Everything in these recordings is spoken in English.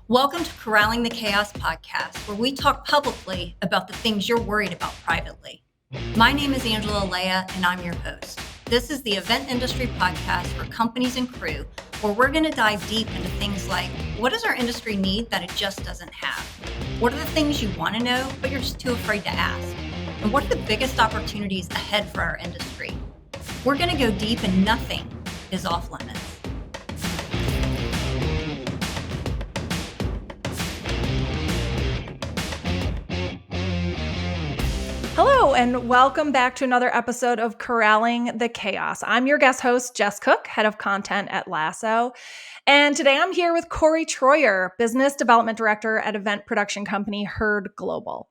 Welcome to Corralling the Chaos podcast, where we talk publicly about the things you're worried about privately. My name is Angela Leah, and I'm your host. This is the event industry podcast for companies and crew, where we're going to dive deep into things like, what does our industry need that it just doesn't have? What are the things you want to know, but you're just too afraid to ask? And what are the biggest opportunities ahead for our industry? We're going to go deep, and nothing is off limits. Hello, and welcome back to another episode of Corralling the Chaos. I'm your guest host, Jess Cook, head of content at LASSO. And today I'm here with Korey Troyer, business development director at event production company Herd Global.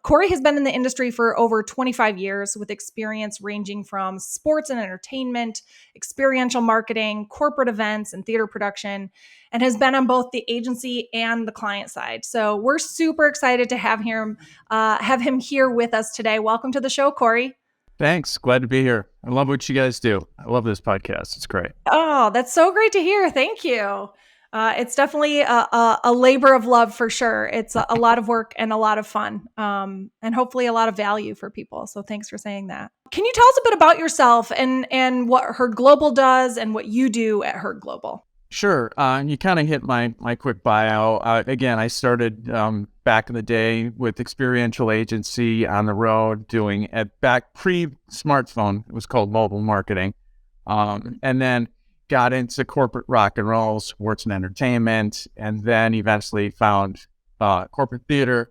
Korey has been in the industry for over 25 years with experience ranging from sports and entertainment, experiential marketing, corporate events, and theater production, and has been on both the agency and the client side. So we're super excited to have him here with us today. Welcome to the show, Korey. Thanks. Glad to be here. I love what you guys do. I love this podcast. It's great. Oh, that's so great to hear. Thank you. It's definitely a labor of love for sure. It's a lot of work and a lot of fun, and hopefully a lot of value for people. So thanks for saying that. Can you tell us a bit about yourself and what Herd Global does and what you do at Herd Global? Sure. You kind of hit my quick bio. Again, I started back in the day with experiential agency on the road doing back pre-smartphone. It was called mobile marketing. And then got into corporate rock and roll, sports and entertainment, and then eventually found corporate theater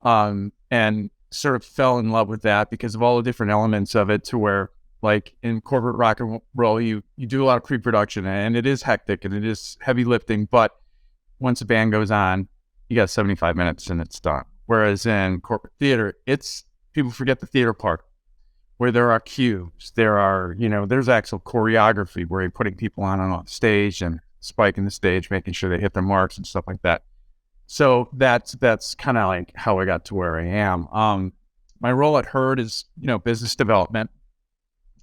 and sort of fell in love with that because of all the different elements of it, to where, like, in corporate rock and roll, you do a lot of pre-production, and it is hectic and it is heavy lifting, but once a band goes on, you got 75 minutes and it's done. Whereas in corporate theater, people forget the theater part, where there are cues, there's actual choreography where you're putting people on and off stage and spiking the stage, making sure they hit their marks and stuff like that. So that's kind of like how I got to where I am. My role at Herd is, business development.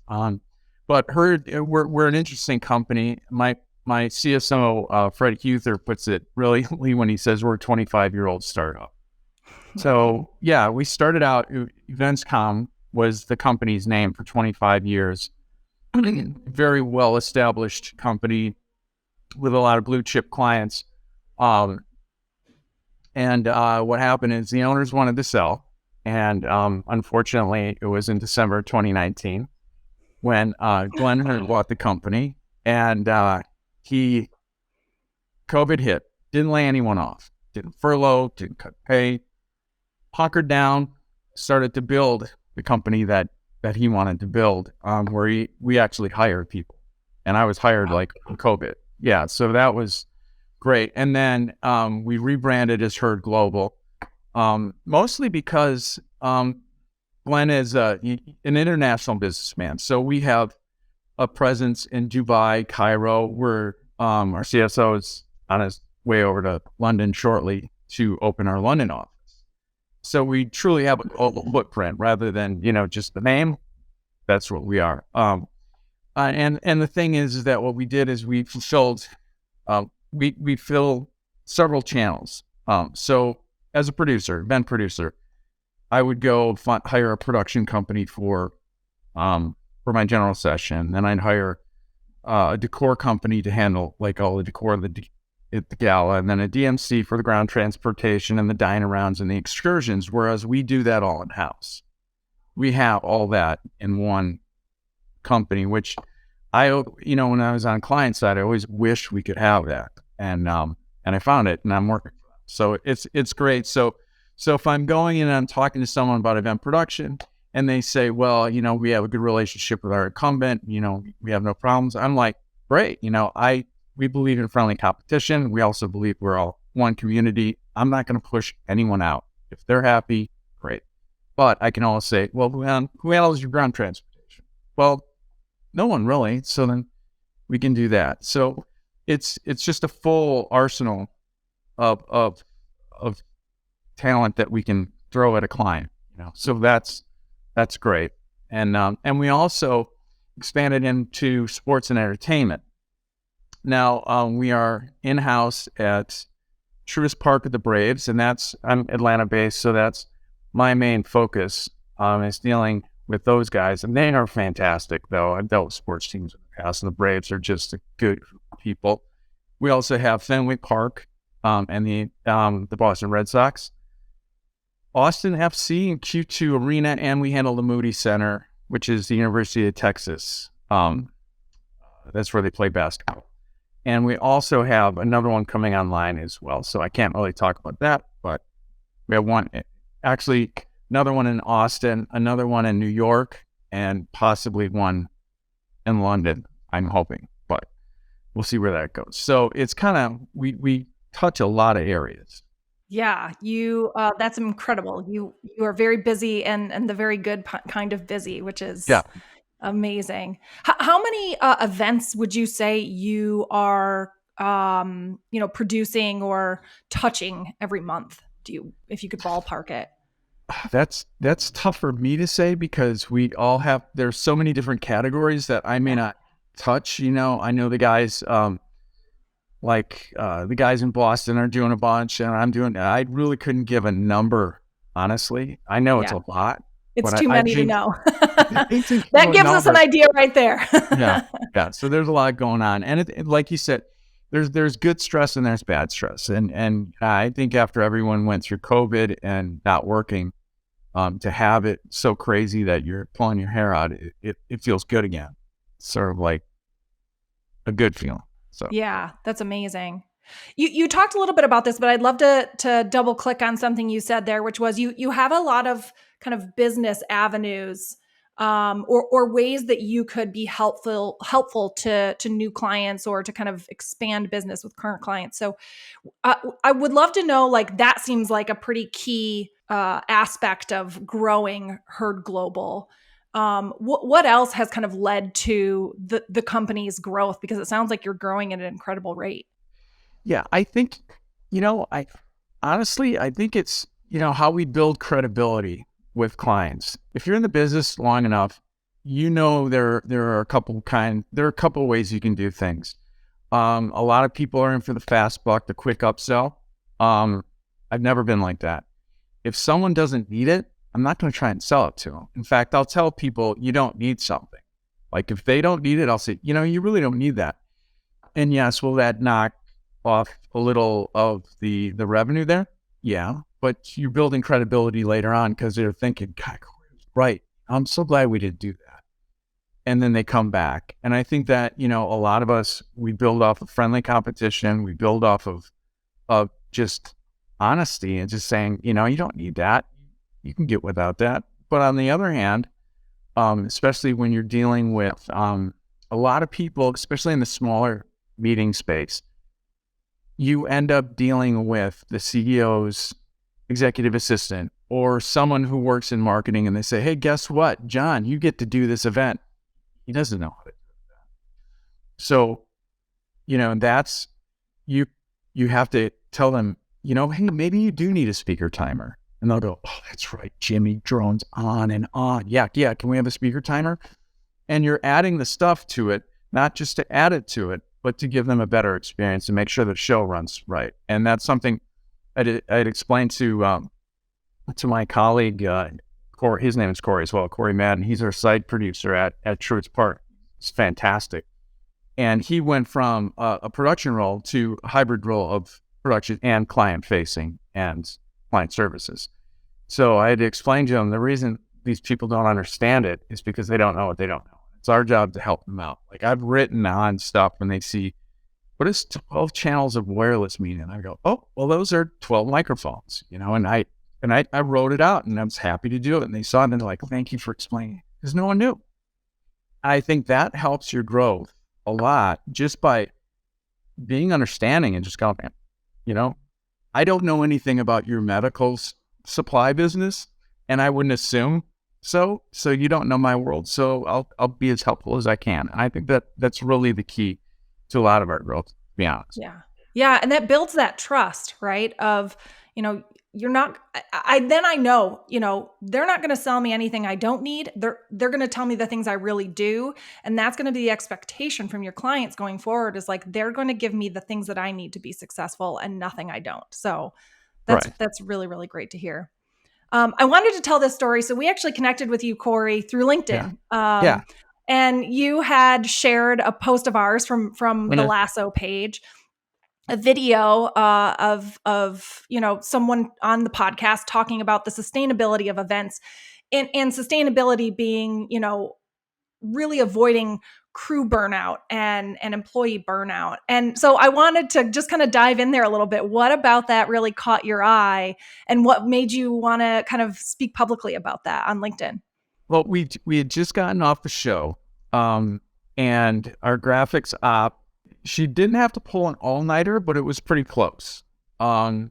But Herd, we're an interesting company. My CSO, Fred Huther, puts it really when he says we're a 25-year-old startup. So yeah, we started out, EventsCom was the company's name for 25 years. Very well-established company with a lot of blue chip clients. And what happened is the owners wanted to sell. And unfortunately, it was in December 2019 when Glenn Herd bought the company, and COVID hit. Didn't lay anyone off. Didn't furlough, didn't cut pay. Hunkered down, started to build the company that he wanted to build, where we actually hired people. And I was hired like COVID. Yeah, so that was great. And then we rebranded as Herd Global, mostly because Glenn is an international businessman. So we have a presence in Dubai, Cairo, where our CSO is on his way over to London shortly to open our London office. So we truly have a global footprint rather than, just the name. That's what we are. And the thing is that what we did is we fulfilled, we fill several channels. So as a producer, event producer, I would go hire a production company for my general session. Then I'd hire a decor company to handle like all the decor at the gala, and then a DMC for the ground transportation and the dine-arounds and the excursions, whereas we do that all in-house. We have all that in one company, which when I was on client side, I always wished we could have that. And I found it, and I'm working for it. So it's great. So if I'm going in and I'm talking to someone about event production and they say, well, we have a good relationship with our incumbent, we have no problems, I'm like, great. We believe in friendly competition. We also believe we're all one community. I'm not going to push anyone out. If they're happy, great. But I can always say, well, who handles your ground transportation? Well, no one really. So then we can do that. So it's just a full arsenal of talent that we can throw at a client. So that's great. And we also expanded into sports and entertainment. Now, we are in-house at Truist Park with the Braves, and I'm Atlanta based, so that's my main focus is dealing with those guys, and they are fantastic. Though I've dealt with sports teams in the past, and the Braves are just a good group of people. We also have Fenway Park and the Boston Red Sox, Austin FC and Q2 Arena, and we handle the Moody Center, which is the University of Texas. That's where they play basketball. And we also have another one coming online as well. So I can't really talk about that, but we have another one in Austin, another one in New York, and possibly one in London, I'm hoping, but we'll see where that goes. So it's kind of, we touch a lot of areas. Yeah, that's incredible. You are very busy and the very good kind of busy, which is amazing. How many events would you say you are producing or touching every month? If you could ballpark it? That's tough for me to say because there's so many different categories that I may not touch. I know the guys the guys in Boston are doing a bunch, and I really couldn't give a number, honestly. I know it's a lot. It's too many to know. That gives us an idea right there. Yeah. So there's a lot going on. And like you said, there's good stress and there's bad stress. And I think after everyone went through COVID and not working, to have it so crazy that you're pulling your hair out, it feels good again. Sort of like a good feeling. So yeah, that's amazing. You talked a little bit about this, but I'd love to double click on something you said there, which was you have a lot of kind of business avenues or ways that you could be helpful to new clients or to kind of expand business with current clients. So I would love to know, like, that seems like a pretty key aspect of growing Herd Global. What else has kind of led to the company's growth? Because it sounds like you're growing at an incredible rate. Yeah, I think, I think it's, how we build credibility with clients. If you're in the business long enough, there are a couple ways you can do things. A lot of people are in for the fast buck, the quick upsell. I've never been like that. If someone doesn't need it, I'm not going to try and sell it to them. In fact, I'll tell people you don't need something. Like if they don't need it, I'll say, you really don't need that. And yes, will that knock off a little of the revenue there? Yeah, but you're building credibility later on because they're thinking, God, right, I'm so glad we didn't do that. And then they come back. And I think that, a lot of us, we build off of friendly competition. We build off of just honesty and just saying, you don't need that. You can get without that. But on the other hand, especially when you're dealing with a lot of people, especially in the smaller meeting space, you end up dealing with the CEO's executive assistant or someone who works in marketing, and they say, hey, guess what, John, you get to do this event. He doesn't know how to do that. So, that's, you have to tell them, hey, maybe you do need a speaker timer. And they'll go, oh, that's right, Jimmy, drones on and on. Yeah, can we have a speaker timer? And you're adding the stuff to it, not just to add it to it, but to give them a better experience and make sure the show runs right. And that's something I'd explained to my colleague, Korey. His name is Korey as well, Korey Madden. He's our site producer at Truist Park. It's fantastic. And he went from a production role to a hybrid role of production and client-facing and client services. So I had to explain to him the reason these people don't understand it is because they don't know what they don't know. It's our job to help them out. Like I've written on stuff when they see, what is 12 channels of wireless mean? And I go, oh, well, those are 12 microphones, and I wrote it out and I was happy to do it. And they saw it and they're like, thank you for explaining, because no one knew. I think that helps your growth a lot just by being understanding and just going, I don't know anything about your medical supply business, and I wouldn't assume so you don't know my world. So I'll be as helpful as I can. And I think that's really the key to a lot of our growth, to be honest. Yeah. And that builds that trust, right? Of, you're not, then I know, they're not going to sell me anything I don't need. They're going to tell me the things I really do. And that's going to be the expectation from your clients going forward, is like, they're going to give me the things that I need to be successful and nothing I don't. So Right. that's really, really great to hear. I wanted to tell this story. So we actually connected with you, Korey, through LinkedIn. Yeah. And you had shared a post of ours from the Mhm. LASSO page, a video of someone on the podcast talking about the sustainability of events, and sustainability being, really avoiding crew burnout and employee burnout. And so I wanted to just kind of dive in there a little bit. What about that really caught your eye, and what made you want to kind of speak publicly about that on LinkedIn? Well, we had just gotten off the show, and our graphics op, she didn't have to pull an all-nighter, but it was pretty close,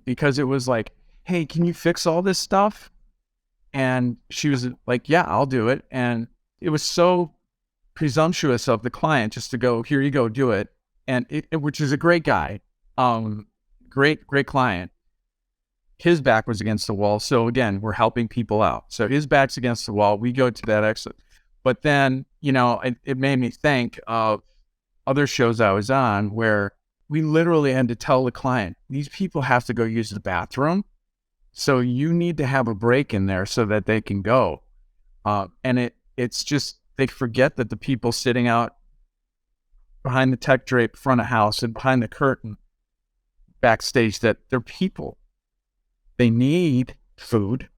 because it was like, hey, can you fix all this stuff? And she was like, yeah, I'll do it. And it was so presumptuous of the client just to go, here you go, do it. And which is a great guy, great client. His back was against the wall. So again, we're helping people out. So his back's against the wall. We go to that exit. But then, it made me think of other shows I was on where we literally had to tell the client, these people have to go use the bathroom. So you need to have a break in there so that they can go. And it's just, they forget that the people sitting out behind the tech drape front of house and behind the curtain backstage, that they're people. They need food.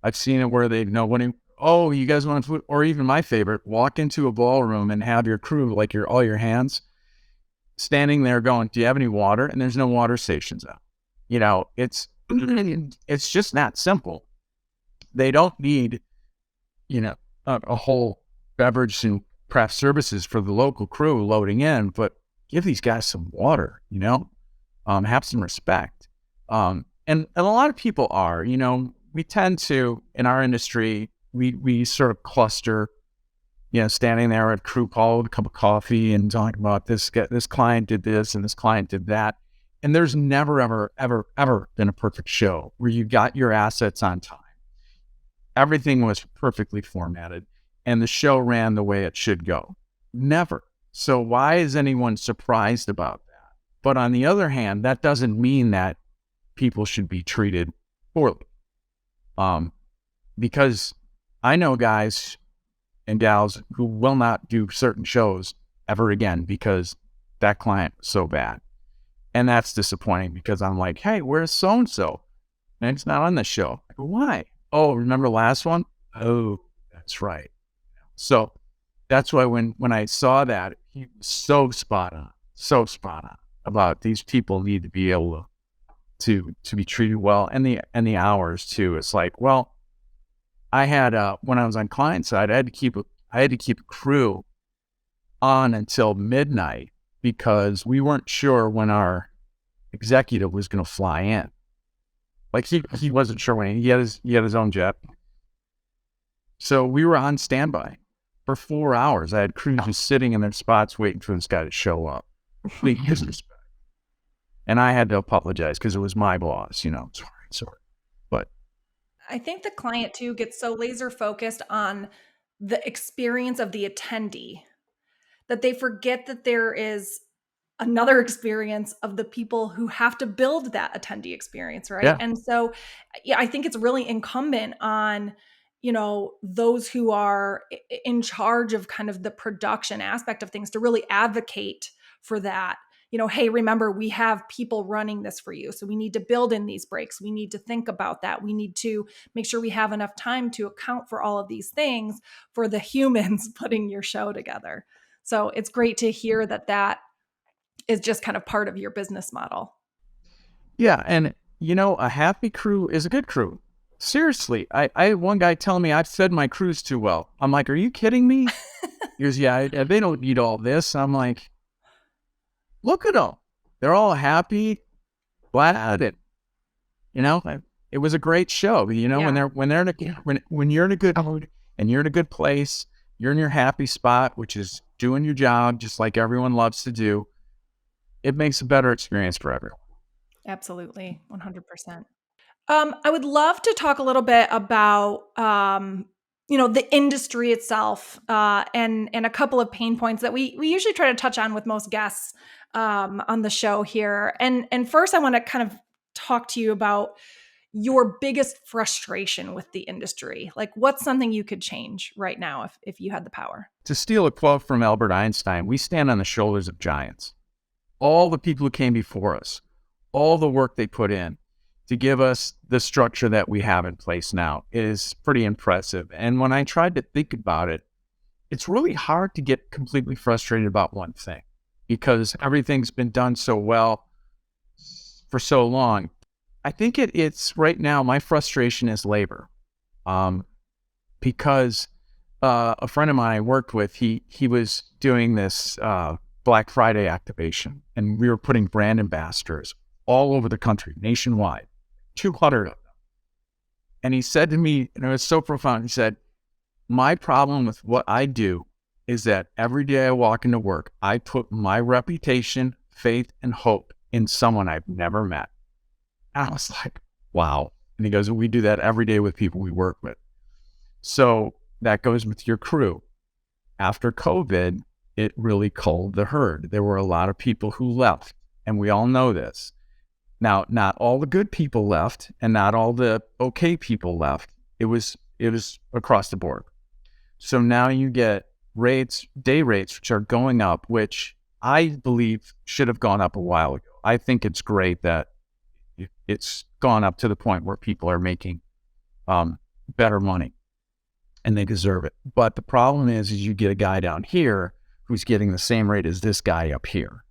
I've seen it where they know oh, you guys want food? Or even my favorite, walk into a ballroom and have your crew, like all your hands, standing there going, do you have any water? And there's no water stations out. It's just not simple. They don't need, a whole beverage and craft services for the local crew loading in, but give these guys some water, have some respect. And a lot of people are, we tend to, in our industry, we sort of cluster, standing there at crew call with a cup of coffee and talking about this client did this and this client did that. And there's never, ever, ever, ever been a perfect show where you got your assets on time. Everything was perfectly formatted and the show ran the way it should go. Never. So why is anyone surprised about that? But on the other hand, that doesn't mean that people should be treated poorly. Because I know guys and gals who will not do certain shows ever again because that client was so bad. And that's disappointing because I'm like, hey, where's so-and-so? And it's not on the show. I go, why? Oh, remember the last one? Oh, that's right. So that's why when I saw that, he was so spot on about these people need to be able to be treated well, and the hours too. It's like, well, I had when I was on client side, I had to keep a crew on until midnight because we weren't sure when our executive was going to fly in. Like he wasn't sure when he had his own jet, so we were on standby for 4 hours. I had crews just sitting in their spots waiting for this guy to show up. Complete disrespect. And I had to apologize because it was my boss, sorry. But I think the client too gets so laser focused on the experience of the attendee that they forget that there is another experience of the people who have to build that attendee experience, right? yeah, And so, yeah, I think it's really incumbent on, those who are in charge of kind of the production aspect of things to really advocate for that. Hey, remember, we have people running this for you. So we need to build in these breaks. We need to think about that. We need to make sure we have enough time to account for all of these things for the humans putting your show together. So it's great to hear that is just kind of part of your business model. yeah, and a happy crew is a good crew. Seriously, I had one guy telling me I've fed my crews too well. I'm like, are you kidding me? He goes, yeah, they don't need all this. I'm like, look at them. They're all happy, glad, and it was a great show. Yeah. When you're in a good mood and you're in a good place, you're in your happy spot, which is doing your job just like everyone loves to do. It makes a better experience for everyone. Absolutely. 100%. I would love to talk a little bit about, the industry itself, and a couple of pain points that we usually try to touch on with most guests on the show here. And first, I want to kind of talk to you about your biggest frustration with the industry. Like, what's something you could change right now if you had the power? To steal a quote from Albert Einstein, we stand on the shoulders of giants. All the people who came before us, all the work they put in to give us the structure that we have in place now is pretty impressive. And when I tried to think about it, it's really hard to get completely frustrated about one thing because everything's been done so well for so long. I think it's right now, my frustration is labor. Because a friend of mine I worked with, he was doing this Black Friday activation, and we were putting brand ambassadors all over the country, nationwide, 200 of them. And he said to me, and it was so profound, he said, my problem with what I do is that every day I walk into work, I put my reputation, faith, and hope in someone I've never met. And I was like, wow. And he goes, we do that every day with people we work with. So that goes with your crew. After COVID, it really culled the herd. There were a lot of people who left, and we all know this. Now, not all the good people left, and not all the okay people left. It was across the board. So now you get day rates, which are going up, which I believe should have gone up a while ago. I think it's great that it's gone up to the point where people are making better money, and they deserve it. But the problem is you get a guy down here who's getting the same rate as this guy up here.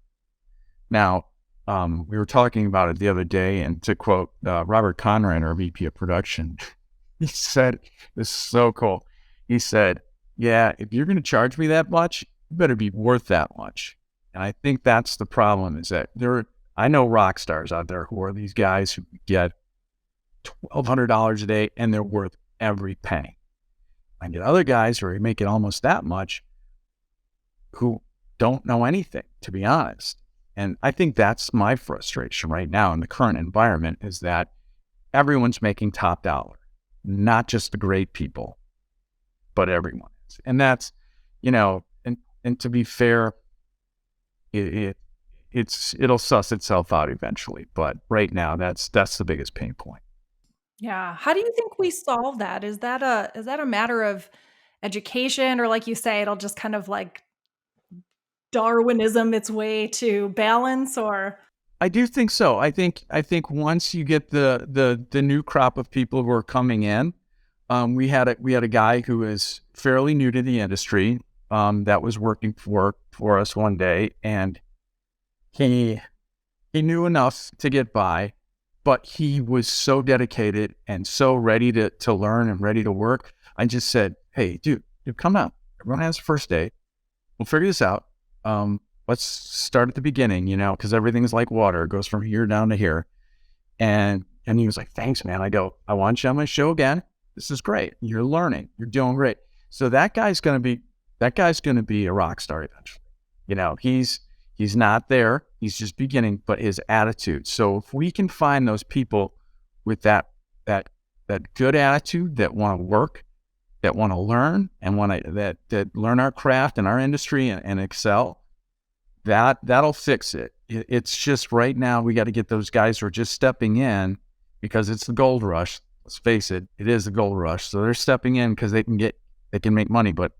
Now, we were talking about it the other day, and to quote Robert Conrad, our VP of production, he said, this is so cool. He said, yeah, if you're going to charge me that much, you better be worth that much. And I think that's the problem, is that I know rock stars out there who are these guys who get $1,200 a day, and they're worth every penny. I get other guys who are making almost that much who don't know anything, to be honest. And I think that's my frustration right now in the current environment, is that everyone's making top dollar, not just the great people, but everyone is. And that's, and to be fair, it'll suss itself out eventually. But right now, that's the biggest pain point. Yeah. How do you think we solve that? Is that a matter of education, or like you say, it'll just kind of like Darwinism its way to balance? Or I do think so. I think once you get the new crop of people who are coming in, we had a guy who is fairly new to the industry that was working for us one day, and he knew enough to get by, but he was so dedicated and so ready to learn and ready to work. I just said, hey, dude, come on. Everyone has a first day. We'll figure this out. Let's start at the beginning, because everything's like water. It goes from here down to here. And he was like, thanks, man. I go, I want you on my show again. This is great. You're learning. You're doing great. So that guy's going to be a rock star eventually. He's not there. He's just beginning, but his attitude. So if we can find those people with that good attitude, that want to work, that want to learn, and that learn our craft and our industry and excel, that'll fix it. It's just right now we got to get those guys who are just stepping in because it's the gold rush. Let's face it, it is the gold rush. So they're stepping in because they can make money. But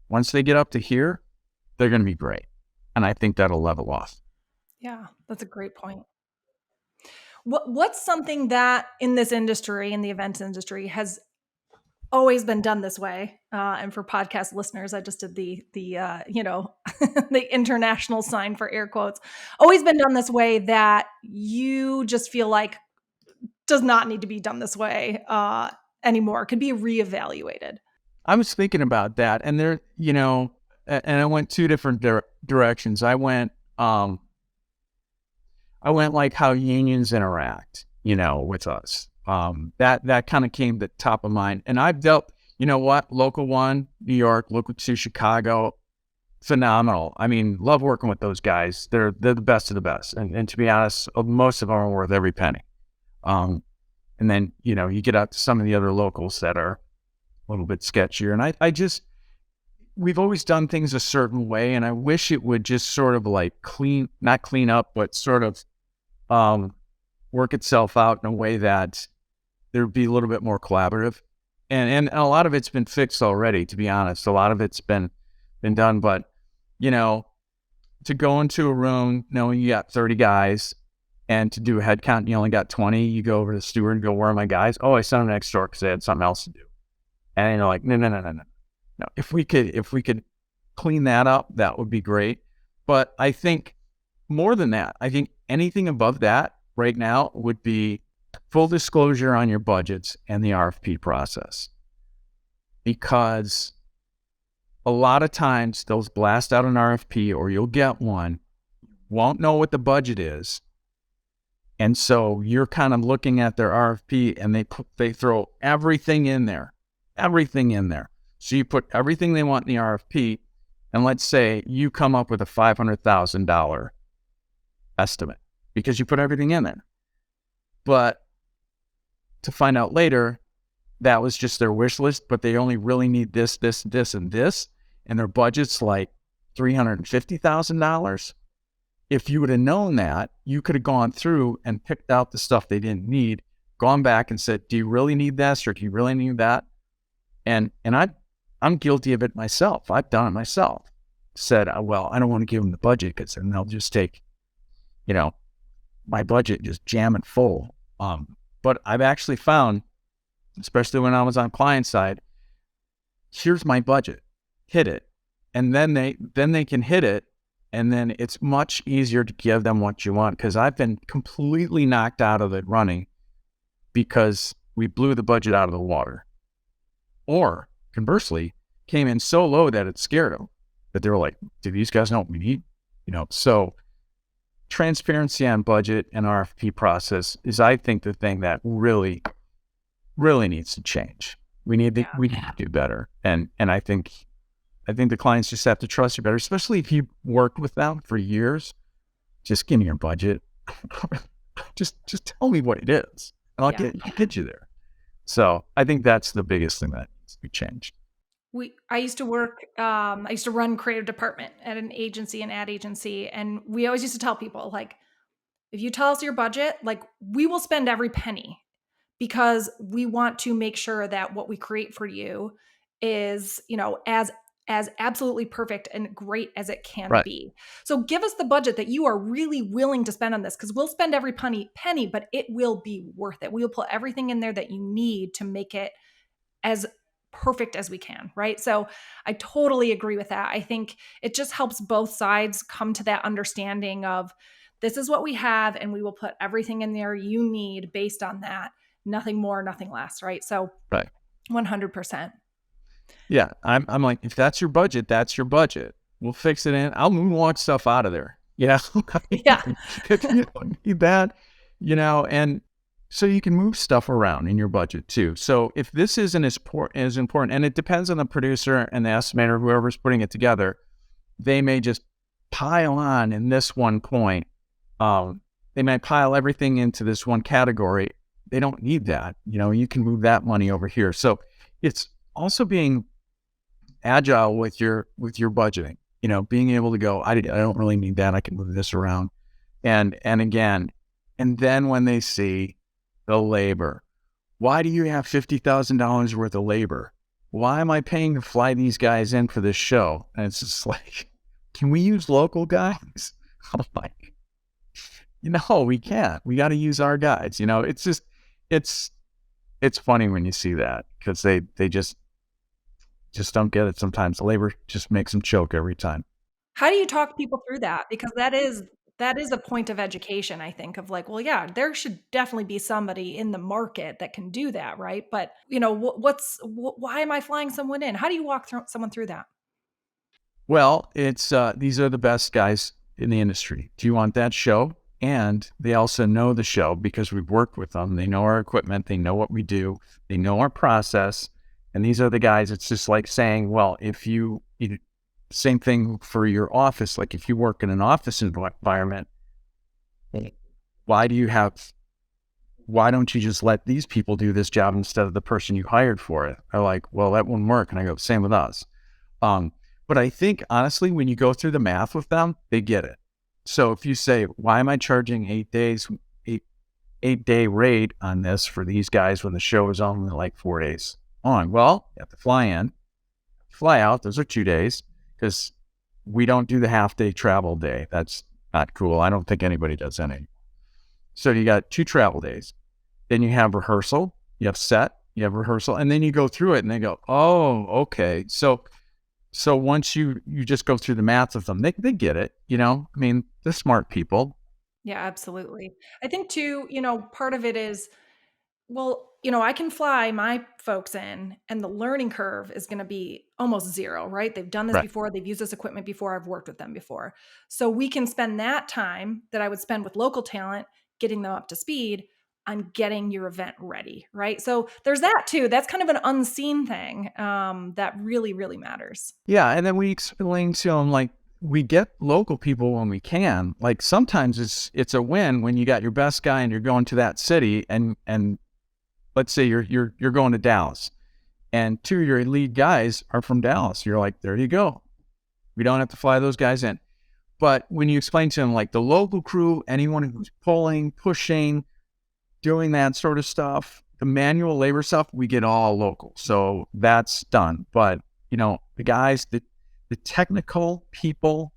once they get up to here, they're going to be great. And I think that'll level off. yeah, that's a great point. What's something that in this industry, in the events industry, has always been done this way? And for podcast listeners, I just did the the international sign for air quotes. Always been done this way that you just feel like does not need to be done this way anymore. Could be reevaluated. I was thinking about that, and and I went two different directions. I went like how unions interact, with us. That kind of came to top of mind. And I've dealt, Local 1, New York, Local 2, Chicago, phenomenal. I mean, love working with those guys. They're the best of the best. And to be honest, most of them are worth every penny. And And then, you get out to some of the other locals that are a little bit sketchier. And we've always done things a certain way. And I wish it would just sort of like not clean up, but sort of work itself out in a way that there'd be a little bit more collaborative. And a lot of it's been fixed already, to be honest. A lot of it's been done. But, to go into a room knowing you got 30 guys and to do a head count, you only got 20, you go over to the steward and go, where are my guys? Oh, I sent them next door because they had something else to do. And you're like, no. If we could clean that up, that would be great. But I think more than that, I think anything above that right now would be full disclosure on your budgets and the RFP process. Because a lot of times they'll blast out an RFP or you'll get one, won't know what the budget is. And so you're kind of looking at their RFP and they throw everything in there. So you put everything they want in the RFP, and let's say you come up with a $500,000 estimate because you put everything in there. But to find out later, that was just their wish list, but they only really need this, and this, and their budget's like $350,000. If you would have known that, you could have gone through and picked out the stuff they didn't need, gone back and said, do you really need this or do you really need that? And I'm guilty of it myself. I've done it myself. Said, well, I don't want to give them the budget because then they'll just take, my budget just jamming full. But I've actually found, especially when I was on client side, here's my budget, hit it. And then they can hit it. And then it's much easier to give them what you want, because I've been completely knocked out of it running because we blew the budget out of the water. Or conversely, came in so low that it scared them, that they were like, do these guys know what we need? So transparency on budget and RFP process is, I think, the thing that really, really needs to change. We need to do better. And I think the clients just have to trust you better, especially if you worked with them for years. Just give me your budget. just tell me what it is, and I'll get you there. So I think that's the biggest thing that needs to be changed. I used to run creative department at an agency, an ad agency. And we always used to tell people, like, if you tell us your budget, like, we will spend every penny, because we want to make sure that what we create for you is, as absolutely perfect and great as it can be. So give us the budget that you are really willing to spend on this, because we'll spend every penny, but it will be worth it. We will put everything in there that you need to make it as perfect as we can, right? So I totally agree with that. I think it just helps both sides come to that understanding of, this is what we have, and we will put everything in there you need based on that. Nothing more, nothing less, right? So 100%. Yeah, I'm like, if that's your budget, that's your budget. We'll fix it in. I'll moonwalk stuff out of there. Yeah. If you don't need that, and so you can move stuff around in your budget too. So if this isn't as important, and it depends on the producer and the estimator, whoever's putting it together, they may just pile on in this one point. They might pile everything into this one category. They don't need that. You can move that money over here. So it's also being agile with your budgeting, being able to go, I don't really need that. I can move this around. And again, and then when they see the labor, why do you have $50,000 worth of labor? Why am I paying to fly these guys in for this show? And it's just like, can we use local guys? I'm like, we can't. We got to use our guys. It's just, it's funny when you see that, because they just don't get it sometimes. The labor just makes them choke every time. How do you talk people through that? Because that is a point of education, I think, of like, well, yeah, there should definitely be somebody in the market that can do that, right? But why am I flying someone in? How do you walk someone through that? Well, it's these are the best guys in the industry. Do you want that show? And they also know the show because we've worked with them. They know our equipment. They know what we do. They know our process. And these are the guys. It's just like saying, well, same thing for your office. Like if you work in an office environment, why do you have why don't you just let these people do this job instead of the person you hired for it? They're like, well, that wouldn't work. And I go, same with us. But I think honestly, when you go through the math with them, they get it. So if you say, why am I charging 8-day rate on this for these guys when the show is only like 4 days on? Well, you have to fly in, fly out. Those are 2 days because we don't do the half-day travel day. That's not cool. I don't think anybody does any. So you got 2 travel days. Then you have rehearsal, you have set, you have rehearsal, and then you go through it and they go, oh, okay. So once you just go through the math of them, they get it, I mean, they're smart people. Yeah, absolutely. I think too, part of it is, well, I can fly my folks in and the learning curve is going to be almost zero, right? They've done this Right. before. They've used this equipment before. I've worked with them before. So we can spend that time that I would spend with local talent, getting them up to speed on getting your event ready, right? So there's that too. That's kind of an unseen thing that really, really matters. Yeah. And then we explain to them, like, we get local people when we can. Like sometimes it's a win when you got your best guy and you're going to that city and let's say you're going to Dallas and 2 of your lead guys are from Dallas. You're like, there you go. We don't have to fly those guys in. But when you explain to them, like the local crew, anyone who's pulling, pushing, doing that sort of stuff, the manual labor stuff, we get all local. So that's done. But, the guys, the technical people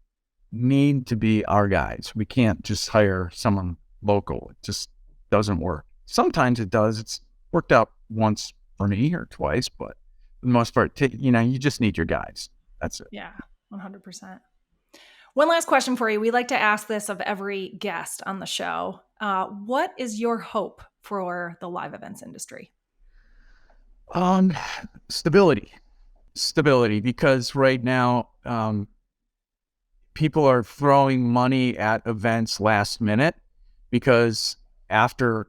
need to be our guys. We can't just hire someone local. It just doesn't work. Sometimes it does. It's worked out once for me or twice, but for the most part, you just need your guys. That's it. Yeah, 100%. One last question for you. We like to ask this of every guest on the show. What is your hope for the live events industry? Stability, because right now, people are throwing money at events last minute because after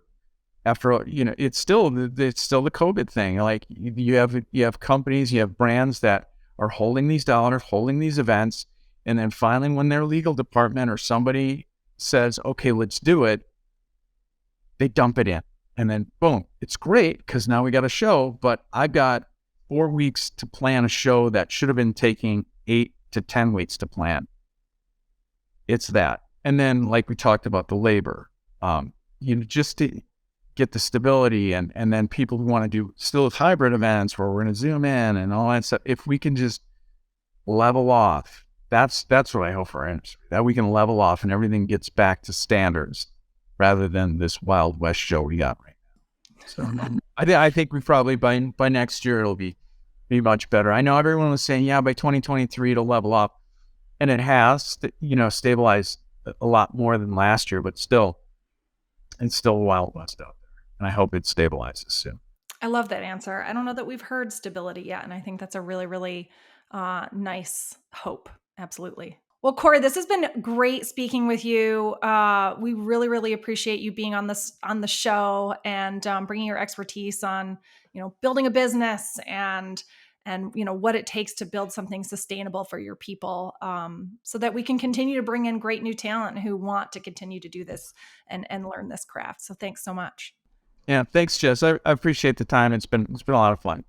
it's still the COVID thing. Like you have companies, you have brands that are holding these dollars, holding these events. And then finally, when their legal department or somebody says, okay, let's do it, they dump it in. And then boom, it's great because now we got a show, but I've got 4 weeks to plan a show that should have been taking 8 to 10 weeks to plan. It's that. And then like we talked about the labor, just to get the stability and then people who want to do still hybrid events where we're going to zoom in and all that stuff. If we can just level off, that's what I hope for our industry, that we can level off and everything gets back to standards rather than this Wild West show we got right now. So I think we probably by next year, it'll be much better. I know everyone was saying, yeah, by 2023, it'll level up, and it has, stabilized a lot more than last year, but it's still Wild West out there. And I hope it stabilizes soon. I love that answer. I don't know that we've heard stability yet. And I think that's a really, really nice hope. Absolutely. Well, Korey, this has been great speaking with you. We really, really appreciate you being on the show and bringing your expertise on, building a business and what it takes to build something sustainable for your people, so that we can continue to bring in great new talent who want to continue to do this and learn this craft. So thanks so much. Yeah, thanks, Jess. I appreciate the time. It's been a lot of fun.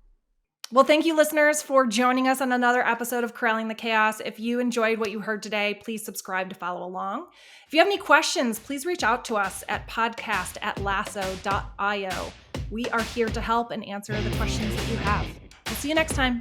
Well, thank you, listeners, for joining us on another episode of Corralling the Chaos. If you enjoyed what you heard today, please subscribe to follow along. If you have any questions, please reach out to us at podcast@lasso.io. We are here to help and answer the questions that you have. We'll see you next time.